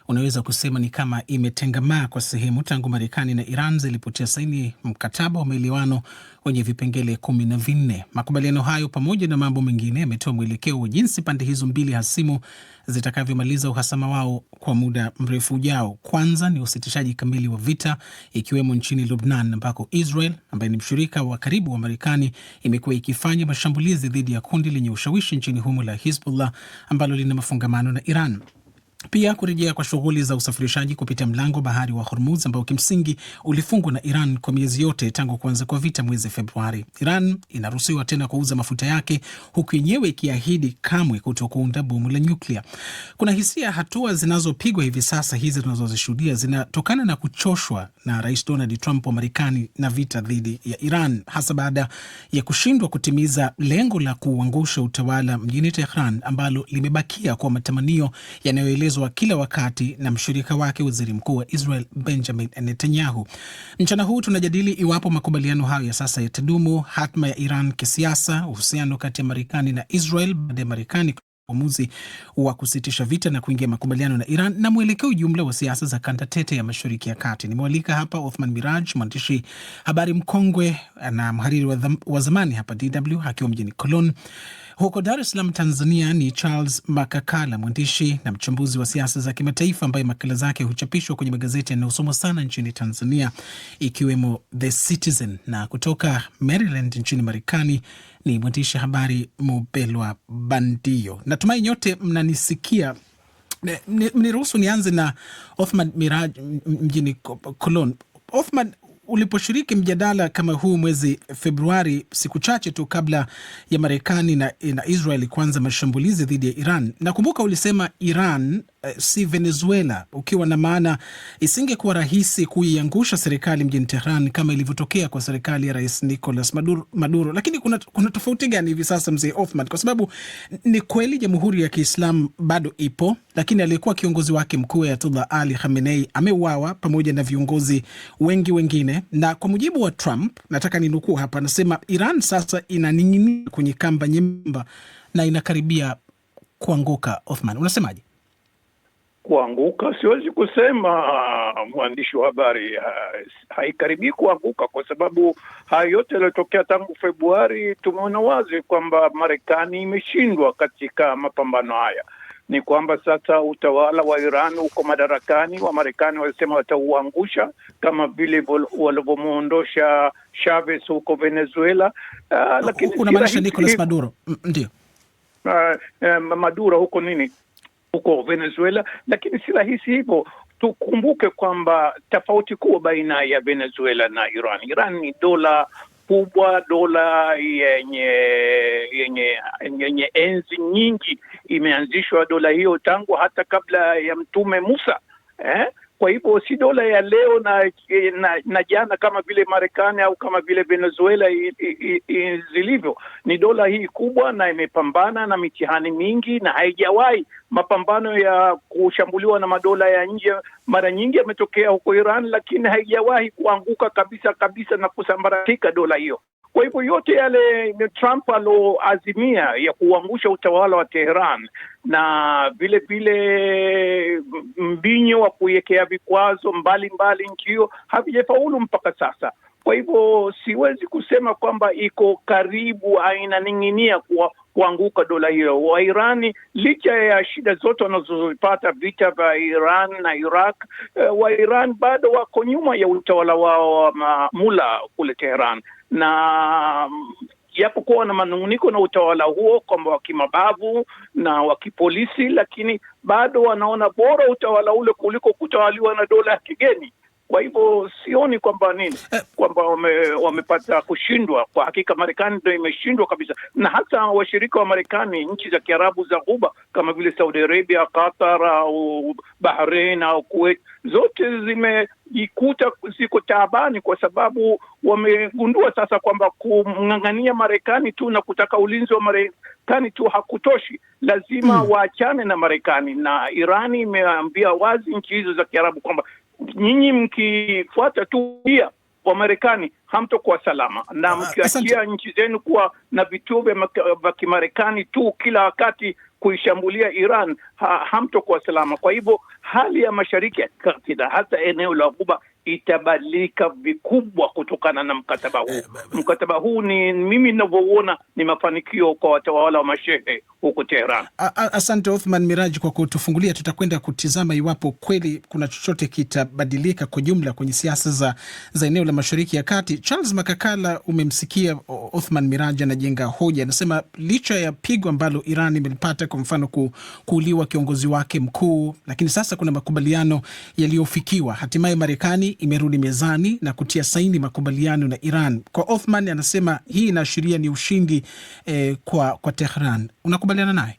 unaweza kusema ni kama imetengamaa kwa sehemu tangu Marekani na Iran zilipotia saini mkataba wa maelewano wenye vipengele 14. Makubaliano hayo pamoja na mambo mengine yametoa mwelekeo wa jinsi pande hizo mbili hasimu zitakavyomaliza uhasama wao kwa muda mrefu ujao. Kwanza ni usitishaji kamili wa vita, ikiwemo nchini Lebanon ambako Israel ambaye ni mshirika wa karibu wa Marekani imekuwa ikifanya mashambulizi dhidi ya kundi lenye ushawishi nchini humo la Hezbollah ambalo lina mafungamano na Iran. Pia kurejea kwa shughuli za usafirishaji kupitia mlango bahari wa Hormuz ambao kimsingi ulifungwa na Iran kwa miezi yote tangu kuanza kwa vita mwezi Februari. Iran inaruhusiwa tena kuuza mafuta yake huku yenyewe ikiahidi kamwe kutokuunda bomu la nyuklia. Kuna hisia hatua zinazopigwa hivi sasa hizi tunazozishuhudia zinatokana na kuchoshwa na Rais Donald Trump wa Marekani na vita dhidi ya Iran, hasa baada ya kushindwa kutimiza lengo la kuangusha utawala mjini Tehran ambalo limebakia kwa matamanio yanayoelezwa kila wakati na mshirika wake waziri mkuu wa Israel Benjamin Netanyahu. Mchana huu tunajadili iwapo makubaliano hayo ya sasa yatadumu, hatma ya Iran kisiasa, uhusiano kati ya Marekani na Israel baada ya Marekani uamuzi wa kusitisha vita na kuingia makubaliano na Iran, na mwelekeo jumla wa siasa za kanda tete ya Mashariki ya Kati. Nimewalika hapa Othman Miraj, mwandishi habari mkongwe na mhariri wa zamani hapa DW akiwa mjini Cologne. Huko Dar es Salaam Tanzania ni Charles Makakala, mwandishi na mchambuzi wa siasa za kimataifa ambaye makala zake huchapishwa kwenye magazeti yanayosomwa sana nchini Tanzania ikiwemo The Citizen, na kutoka Maryland nchini Marekani ni mwandishi habari Mubelwa Bandio. Natumai nyote mnanisikia. Mniruhusu nianze na Othman Miraj mjini Cologne. Othman, uliposhiriki mjadala kama huu mwezi Februari, siku chache tu kabla ya Marekani na Israel kuanza mashambulizi dhidi ya Iran, nakumbuka ulisema Iran si Venezuela, ukiwa na maana isingekuwa rahisi kuiangusha serikali mjini Tehran kama ilivyotokea kwa serikali ya Rais Nicolas Maduro. Lakini kuna tofauti gani hivi sasa, mzee Othman? Kwa sababu ni kweli Jamhuri ya Kiislamu bado ipo, lakini aliyekuwa kiongozi wake mkuu Ayatollah Ali Khamenei ameuawa pamoja na viongozi wengi wengine, na kwa mujibu wa Trump, nataka ninukuu hapa, anasema Iran sasa inaning'inia kwenye kamba nyembamba na inakaribia kuanguka. Othman, unasemaje? Kuanguka siwezi kusema, mwandishi wa habari. Haikaribii kuanguka kwa sababu haya yote yaliyotokea tangu Februari, tumeona wazi kwamba Marekani imeshindwa katika mapambano haya. Ni kwamba sasa utawala wa Iran uko madarakani, wa Marekani walisema watauangusha kama vile walivyomuondosha Chavez huko Venezuela. Lakini unamaanisha Nicolas Maduro? Ndio. Maduro huko Venezuela, lakini si rahisi hivyo. Tukumbuke kwamba tofauti kubwa baina ya Venezuela na Iran. Iran ni dola kubwa, dola yenye enzi nyingi. Imeanzishwa dola hiyo tangu hata kabla ya Mtume Musa. Kwa hivyo si dola ya leo na jana kama vile Marekani au kama vile Venezuela zilivyo. Ni dola hii kubwa na imepambana na mitihani mingi, na haijawahi. Mapambano ya kushambuliwa na madola ya nje mara nyingi yametokea huko Iran, lakini haijawahi kuanguka kabisa na kusambaratika dola hiyo. Kwa hivyo yote yale Trump aloazimia ya kuangusha utawala wa Tehran na vile vile mbinyo wa kuiwekea vikwazo mbalimbali nchi hiyo havijafaulu mpaka sasa. Kwa hivyo siwezi kusema kwamba iko karibu, inaning'inia kuanguka dola hiyo. Wa Irani, licha ya shida zote wanazozipata, vita vya Iran na Iraq, wa Iran bado wako nyuma ya utawala wao wa Mula kule Tehran, na japokuwa na manunguniko na utawala huo kwamba wa kimabavu na wa kipolisi, lakini bado wanaona bora utawala ule kuliko kutawaliwa na dola ya kigeni. Kwa hivyo sioni kwamba kwamba wamepata kushindwa. Kwa hakika Marekani ndio imeshindwa kabisa, na hata washirika wa Marekani, nchi za Kiarabu za Ghuba kama vile Saudi Arabia, Qatar au Bahrain au Kuwait, zote zimejikuta ziko taabani kwa sababu wamegundua sasa kwamba kumng'ang'ania Marekani tu na kutaka ulinzi wa Marekani tu hakutoshi. Lazima waachane na Marekani, na Irani imeambia wazi nchi hizo za Kiarabu kwamba nyinyi mkifuata tu pia wa Marekani hamtokuwa salama, na mkiachia nchi zenu kuwa na vituo vya Kimarekani tu kila wakati kuishambulia Iran, hamtokuwa salama. Kwa hivyo hali ya Mashariki ya Kati na hata eneo la Ghuba itabadilika vikubwa kutokana na mkataba huu. Mkataba huu ni mimi ninavyoona ni mafanikio kwa watawala wa mashehe huko Tehran. Asante Othman Miraji kwa kutufungulia. Tutakwenda kutizama iwapo kweli kuna chochote kitabadilika kwa jumla kwenye siasa za eneo la Mashariki ya Kati. Charles Makakala, umemsikia Othman Miraji anajenga hoja, anasema licha ya pigo ambalo Iran imelipata, kwa mfano kuuliwa kiongozi wake mkuu, lakini sasa kuna makubaliano yaliyofikiwa. Hatimaye Marekani imerudi mezani na kutia saini makubaliano na Iran. Kwa Othman, anasema hii inaashiria ni ushindi kwa Tehran. Unakubaliana naye?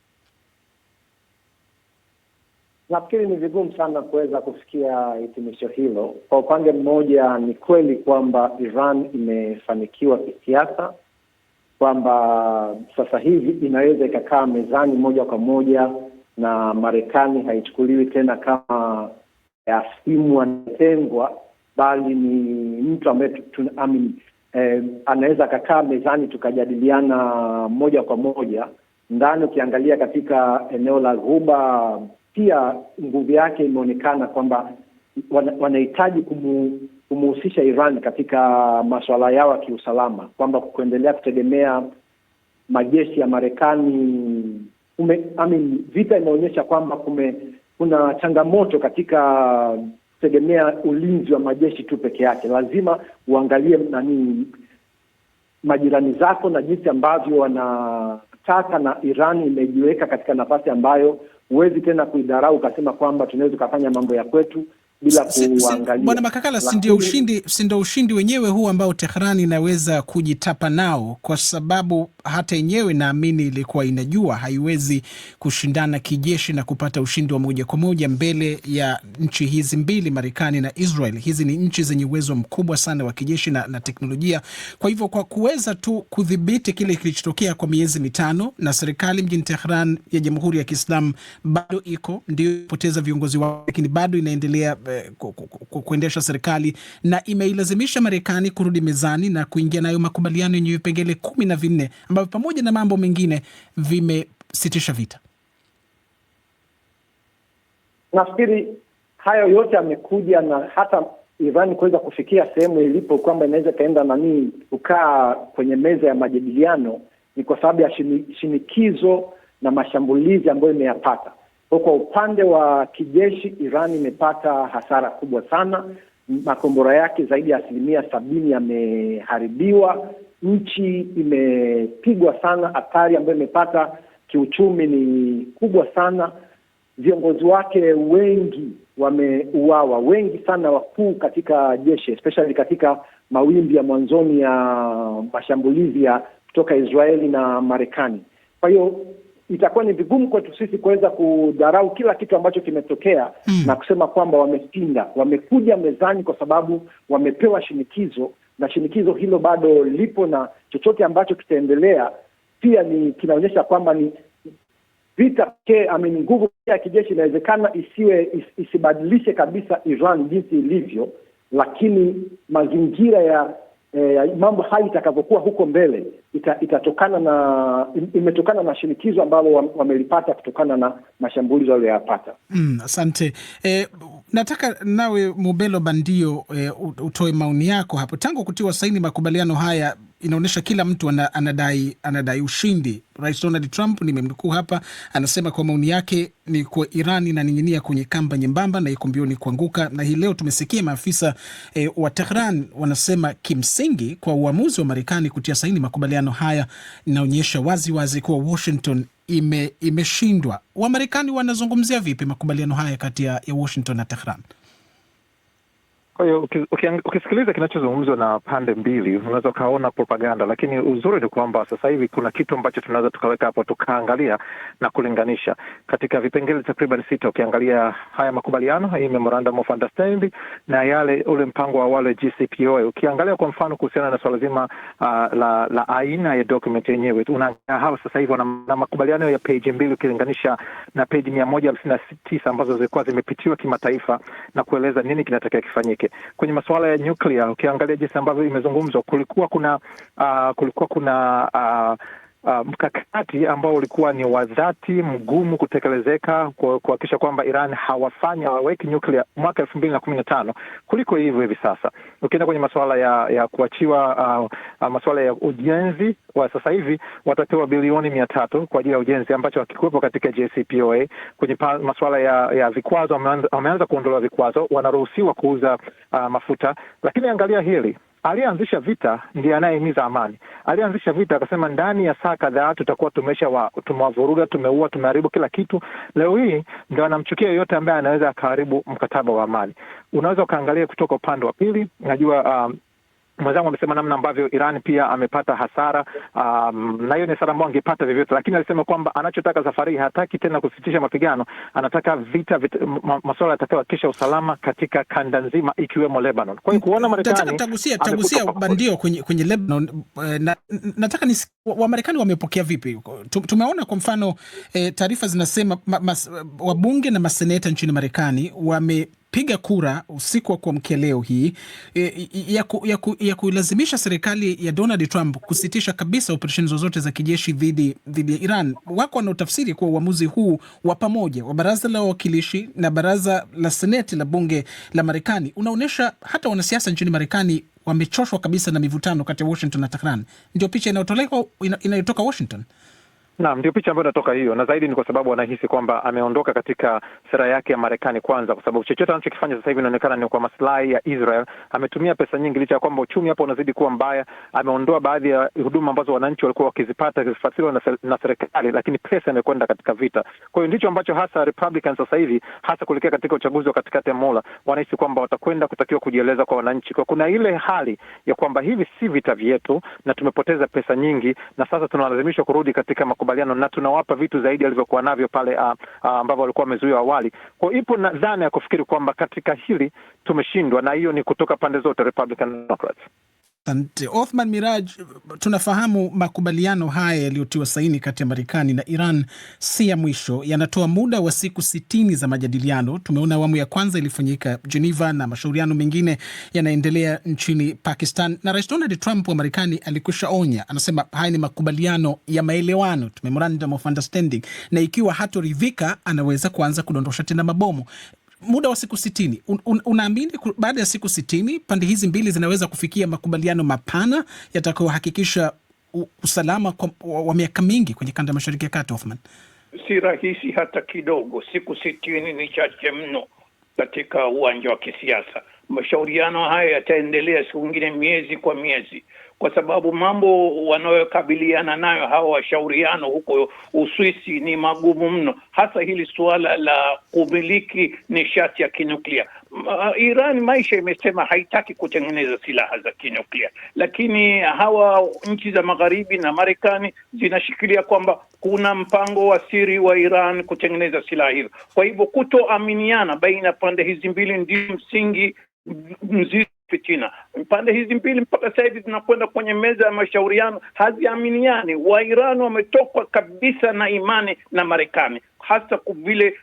Nafikiri ni vigumu sana kuweza kufikia hitimisho hilo. Kwa upande mmoja, ni kweli kwamba Iran imefanikiwa kisiasa, kwamba sasa hivi inaweza ikakaa mezani moja kwa moja na Marekani, haichukuliwi tena kama asimu anatengwa, bali ni mtu ambaye anaweza akakaa mezani tukajadiliana moja kwa moja. Ndani ukiangalia katika eneo la Ghuba, pia nguvu yake imeonekana kwamba wanahitaji kumuhusisha Iran katika masuala yao ya kiusalama, kwamba kuendelea kutegemea majeshi ya Marekani. Vita imeonyesha kwamba kuna changamoto katika kutegemea ulinzi wa majeshi tu peke yake. Lazima uangalie majirani zako na jinsi ambavyo wanataka, na Iran imejiweka katika nafasi ambayo huwezi tena kuidharau ukasema kwamba tunaweza kufanya mambo ya kwetu bila kuangalia. Bwana Makakala, si ndio ushindi wenyewe huu ambao Tehran inaweza kujitapa nao, kwa sababu hata yenyewe naamini ilikuwa inajua haiwezi kushindana kijeshi na kupata ushindi wa moja kwa moja mbele ya nchi hizi mbili, Marekani na Israel. Hizi ni nchi zenye uwezo mkubwa sana wa kijeshi na teknolojia. Kwa hivyo kwa kuweza tu kudhibiti kile kilichotokea kwa miezi mitano, na serikali mjini Tehran ya Jamhuri ya Kiislamu bado ndio poteza viongozi wake, lakini bado inaendelea kuendesha serikali, na imeilazimisha Marekani kurudi mezani na kuingia nayo makubaliano yenye vipengele 14 ambavyo pamoja na mambo mengine vimesitisha vita. Nafikiri hayo yote yamekuja na hata Iran kuweza kufikia sehemu ilipo kwamba inaweza kaenda kukaa kwenye meza ya majadiliano, ni kwa sababu ya shinikizo na mashambulizi ambayo imeyapata. Kwa upande wa kijeshi, Iran imepata hasara kubwa sana. Makombora yake zaidi ya 70% yameharibiwa. Nchi imepigwa sana. Athari ambayo imepata kiuchumi ni kubwa sana. Viongozi wake wengi wameuawa, wengi sana wakuu katika jeshi, especially katika mawimbi ya mwanzoni ya mashambulizi ya kutoka Israeli na Marekani. Kwa hiyo itakuwa ni vigumu kwetu sisi kuweza kudharau kila kitu ambacho kimetokea na kusema kwamba wameshinda. Wamekuja mezani kwa sababu wamepewa shinikizo, na shinikizo hilo bado lipo, na chochote ambacho kitaendelea pia kinaonyesha kwamba ni vita nguvu ya kijeshi inawezekana isibadilishe kabisa Iran jinsi ilivyo, lakini mazingira ya mambo haya itakavyokuwa huko mbele imetokana na shinikizo ambalo wamelipata kutokana na mashambulizi waliyopata. Asante. Nataka nawe Mubelo Bandio utoe maoni yako hapo. Tangu kutiwa saini makubaliano haya, inaonyesha kila mtu anadai ushindi. Rais Donald Trump, nimemnukuu hapa, anasema kwa maoni yake ni kwa Iran inaning'inia kwenye kamba nyembamba na iko mbioni kuanguka. Na hii leo tumesikia maafisa wa Tehran wanasema kimsingi kwa uamuzi wa Marekani kutia saini makubaliano haya inaonyesha wazi kuwa Washington imeshindwa. Wamarekani wanazungumzia vipi makubaliano haya kati ya Washington na Tehran? Kwa hiyo ukisikiliza kinachozungumzwa na pande mbili unaweza ukaona propaganda, lakini uzuri ni kwamba sasa hivi kuna kitu ambacho tunaweza tukaweka hapo tukaangalia na kulinganisha katika vipengele takriban 6. Ukiangalia haya makubaliano, hii memorandum of understanding na ule mpango wa wale JCPOA, ukiangalia kwa mfano kuhusiana na swala zima la aina ya document yenyewe, unaangalia hapo sasa hivi na makubaliano ya page 2 ukilinganisha na page 159 ambazo zilikuwa zimepitiwa kimataifa na kueleza nini kinatakiwa kifanyike. Kwenye masuala ya nuclear, ukiangalia jinsi ambavyo imezungumzwa, kulikuwa kuna mkakati ambao ulikuwa ni wa dhati, mgumu kutekelezeka, kuhakikisha kwamba Iran hawaweki nyuklia mwaka 2015 kuliko hivyo hivi sasa. Ukienda kwenye masuala ya kuachiwa masuala ya ujenzi, wa sasa hivi watapewa bilioni 300 kwa ajili ya ujenzi, ambacho hakikuwepo katika JCPOA. Kwenye masuala ya vikwazo, wameanza kuondolewa vikwazo, wanaruhusiwa kuuza mafuta. Lakini angalia hili, aliyeanzisha vita ndiye anayehimiza amani. Aliyeanzisha vita akasema ndani ya saa kadhaa tutakuwa tumewavuruga, tumeua, tumeharibu kila kitu. Leo hii ndio anamchukia yoyote ambaye anaweza akaharibu mkataba wa amani. Unaweza ukaangalia kutoka upande wa pili. Najua mwenzangu amesema namna ambavyo Iran pia amepata hasara, na hiyo ni hasara ambayo angepata vyovyote, lakini alisema kwamba anachotaka safari hataki tena kusitisha mapigano, anataka vita masuala yatakayohakikisha usalama katika kanda nzima ikiwemo Lebanon. Kwa hiyo kuona Marekani tagusia bandio kwenye Lebanon, nataka ni Wamarekani wamepokea vipi? Tumeona kwa mfano taarifa zinasema wabunge na maseneta nchini Marekani wamepiga kura usiku wa kuamkia leo hii ya kulazimisha serikali ya Donald Trump kusitisha kabisa operesheni zozote za kijeshi dhidi ya Iran. Wako wanaotafsiri kuwa uamuzi huu wa pamoja wa baraza la wawakilishi na baraza la seneti la bunge la Marekani unaonyesha hata wanasiasa nchini Marekani wamechoshwa kabisa na mivutano kati ya Washington na Tehran. Ndio picha inayotoka Washington. Naam, ndio picha ambayo inatoka hiyo, na zaidi ni kwa sababu wanahisi kwamba ameondoka katika sera yake ya Marekani kwanza, kwa sababu chochote anachokifanya sasa hivi inaonekana ni kwa maslahi ya Israel. Ametumia pesa nyingi licha ya kwamba uchumi hapo unazidi kuwa mbaya. Ameondoa baadhi ya huduma ambazo wananchi walikuwa wakizipata zifadhiliwa na serikali, lakini pesa imekwenda katika vita. Kwa hiyo ndicho ambacho hasa Republicans sasa hivi, hasa kuelekea katika uchaguzi wa katikati ya muhula, wanahisi kwamba watakwenda kutakiwa kujieleza kwa wananchi. Kwa kuna ile hali ya kwamba hivi si vita vyetu na tumepoteza pesa nyingi, na sasa tunalazimishwa kurudi katika makubaliano na tunawapa vitu zaidi alivyokuwa navyo pale ambavyo walikuwa wamezuiwa awali. Kwa hiyo ipo na dhana ya kufikiri kwamba katika hili tumeshindwa, na hiyo ni kutoka pande zote, Republican na Democrats. Asante. Othman Miraj, tunafahamu makubaliano haya yaliyotiwa saini kati ya Marekani na Iran si ya mwisho, yanatoa muda wa siku 60 za majadiliano. Tumeona awamu ya kwanza ilifanyika Geneva na mashauriano mengine yanaendelea nchini Pakistan, na Rais Donald Trump wa Marekani alikwisha onya, anasema haya ni makubaliano ya maelewano, memorandum of understanding, na ikiwa hatoridhika anaweza kuanza kudondosha tena mabomu. Muda wa siku 60. Unaamini baada ya siku 60 pande hizi mbili zinaweza kufikia makubaliano mapana yatakayohakikisha usalama wa miaka mingi kwenye kanda ya Mashariki ya Kati, Othman? Si rahisi hata kidogo. Siku 60 ni chache mno katika uwanja wa kisiasa. Mashauriano haya yataendelea siku nyingine, miezi kwa miezi, kwa sababu mambo wanayokabiliana nayo hawa washauriano huko Uswisi ni magumu mno, hasa hili suala la kumiliki nishati ya kinuklia. Iran maisha imesema haitaki kutengeneza silaha za kinuklia, lakini hawa nchi za magharibi na Marekani zinashikilia kwamba kuna mpango wa siri wa Iran kutengeneza silaha hizo. Kwa hivyo kutoaminiana baina pande hizi mbili ndio msingi mzito fitina. Pande hizi mbili mpaka sasa hivi tunakwenda kwenye meza ya mashauriano haziaminiani. Wa Iran wametoka kabisa na imani na Marekani, hasa vile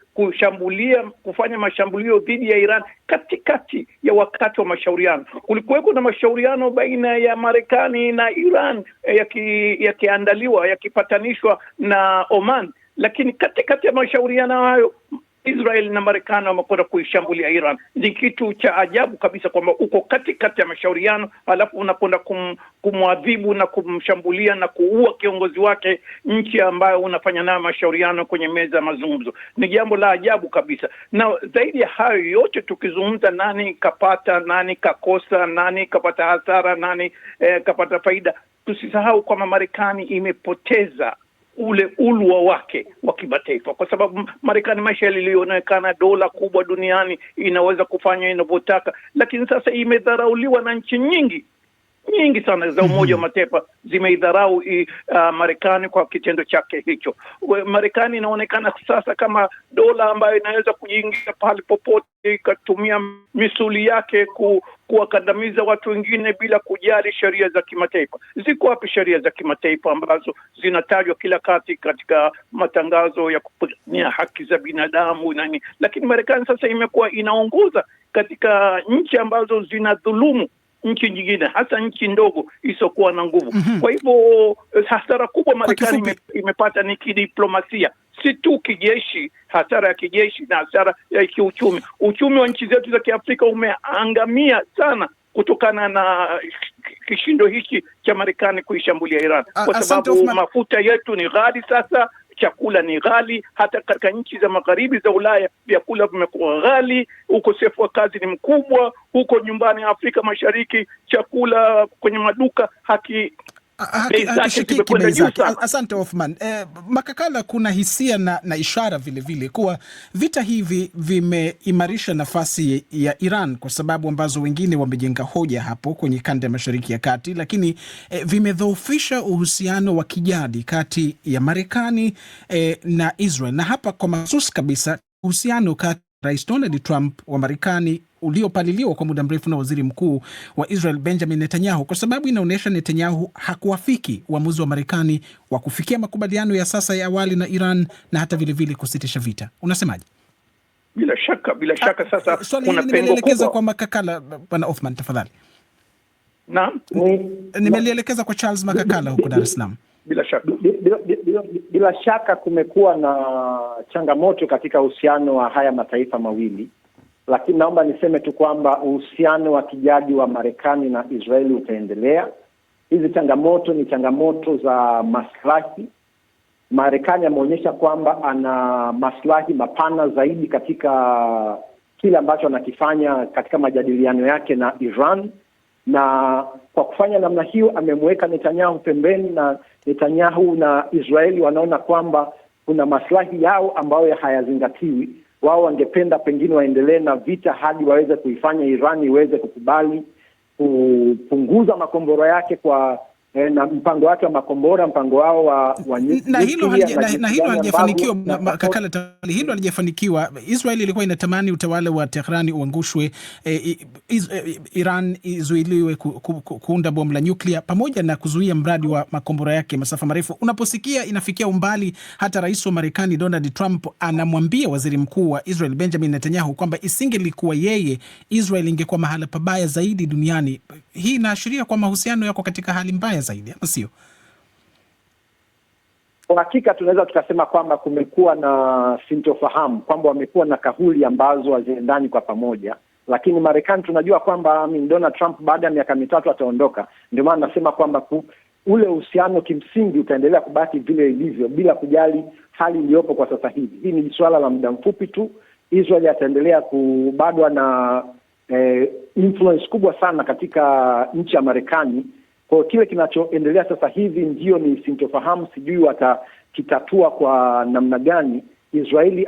kufanya mashambulio dhidi ya Iran katikati ya wakati wa mashauriano. Kulikuweko na mashauriano baina ya Marekani na Iran yakiandaliwa yakipatanishwa na Oman, lakini katikati ya mashauriano hayo Israel na Marekani wamekwenda kuishambulia Iran. Ni kitu cha ajabu kabisa kwamba uko katikati ya mashauriano alafu unakwenda kumwadhibu na kumshambulia na kuua kiongozi wake, nchi ambayo unafanya nayo mashauriano kwenye meza ya mazungumzo. Ni jambo la ajabu kabisa. Na zaidi ya hayo yote, tukizungumza nani kapata, nani kakosa, nani kapata hasara, nani kapata faida, tusisahau kwamba Marekani imepoteza ule ulwa wake wa kimataifa, kwa sababu Marekani maisha ilionekana dola kubwa duniani, inaweza kufanya inavyotaka, lakini sasa imedharauliwa na nchi nyingi sana za Umoja wa Mataifa zimeidharau Marekani kwa kitendo chake hicho. Marekani inaonekana sasa kama dola ambayo inaweza kujiingiza pale popote ikatumia misuli yake kuwakandamiza watu wengine bila kujali sheria za kimataifa. Ziko wapi sheria za kimataifa ambazo zinatajwa kila kati katika matangazo ya kupigania haki za binadamu nani? Lakini Marekani sasa imekuwa inaongoza katika nchi ambazo zinadhulumu nchi nyingine, hasa nchi ndogo isiyokuwa na nguvu. Kwa hivyo hasara kubwa Marekani imepata ni kidiplomasia, si tu kijeshi, hasara ya kijeshi na hasara ya kiuchumi. Uchumi wa nchi zetu za Kiafrika umeangamia sana kutokana na kishindo hiki cha Marekani kuishambulia Iran, kwa sababu mafuta yetu ni ghali sasa, chakula ni ghali. Hata katika nchi za magharibi za Ulaya vyakula vimekuwa ghali, ukosefu wa kazi ni mkubwa. Huko nyumbani Afrika Mashariki chakula kwenye maduka hakishikiki bei zake. Asante Othman. Makakala, kuna hisia na ishara vile vile kuwa vita hivi vimeimarisha nafasi ya Iran kwa sababu ambazo wengine wamejenga hoja hapo kwenye kanda ya Mashariki ya Kati, lakini vimedhoofisha uhusiano wa kijadi kati ya Marekani na Israel, na hapa kwa mahsusi kabisa uhusiano kati ya Rais Donald Trump wa Marekani uliopaliliwa kwa muda mrefu na waziri mkuu wa Israel Benjamin Netanyahu, kwa sababu inaonyesha Netanyahu hakuafiki uamuzi wa Marekani wa kufikia makubaliano ya sasa ya awali na Iran na hata vile vile kusitisha vita. Unasemaje? Bila shaka sasa swali hili nimelielekeza kwa Makakala. Bwana Othman, tafadhali. Naam, nimelielekeza kwa Charles Makakala huko Dar es Salaam. Bila shaka kumekuwa na changamoto katika uhusiano wa haya mataifa mawili, lakini naomba niseme tu kwamba uhusiano wa kijadi wa Marekani na Israeli utaendelea. Hizi changamoto ni changamoto za maslahi. Marekani ameonyesha kwamba ana maslahi mapana zaidi katika kile ambacho anakifanya katika majadiliano yake na Iran, na kwa kufanya namna hiyo amemweka Netanyahu pembeni, na Netanyahu na Israeli wanaona kwamba kuna maslahi yao ambayo hayazingatiwi. Wao wangependa pengine waendelee na vita hadi waweze kuifanya Iran iweze kukubali kupunguza makombora yake na mpango wake wa makombora, mpango wao wa na hilo halijafanikiwa. Makakala, hilo halijafanikiwa. Israel ilikuwa inatamani utawala wa Tehran uangushwe, Iran izuiliwe kuunda bomu la nyuklia, pamoja na kuzuia mradi wa makombora yake masafa marefu. Unaposikia inafikia umbali hata rais wa Marekani Donald Trump anamwambia waziri mkuu wa Israel Benjamin Netanyahu kwamba isingelikuwa yeye, Israel ingekuwa mahala pabaya zaidi duniani, hii inaashiria kwa mahusiano yako katika hali mbaya zaidi, ama sio? Kwa hakika tunaweza tukasema kwamba kumekuwa na sintofahamu, kwamba wamekuwa na kauli ambazo haziendani kwa pamoja, lakini Marekani tunajua kwamba Donald Trump baada ya miaka mitatu ataondoka. Ndio maana nasema kwamba ule uhusiano kimsingi utaendelea kubaki vile ilivyo bila kujali hali iliyopo kwa sasa hivi. Hii ni swala la muda mfupi tu. Israel ataendelea bado na influence kubwa sana katika nchi ya Marekani. Kwa kile kinachoendelea sasa hivi ndio ni sintofahamu, sijui watakitatua kwa namna gani. Israeli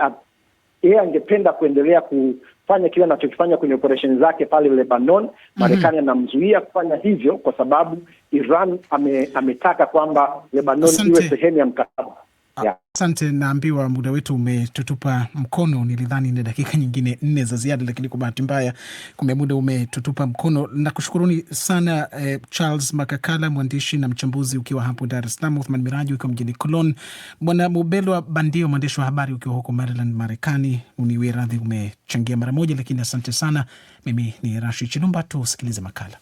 yeye angependa kuendelea kufanya kile anachokifanya kwenye operation zake pale Lebanon. Marekani anamzuia kufanya hivyo kwa sababu Iran ametaka kwamba Lebanon iwe sehemu ya mkataba. Asante, naambiwa muda wetu umetutupa mkono. Nilidhani ni dakika nyingine 4 za ziada, lakini kwa bahati mbaya kumbe muda umetutupa mkono. Nakushukuruni sana Charles Makakala, mwandishi na mchambuzi ukiwa hapo Dar es Salaam, Othman Miraji ukiwa mjini Cologne, Bwana Mubelwa Bandio, mwandishi wa habari ukiwa huko Maryland, Marekani. Uniwie radhi umechangia mara moja, lakini asante sana. Mimi ni Rashid Chilumba, tusikilize makala.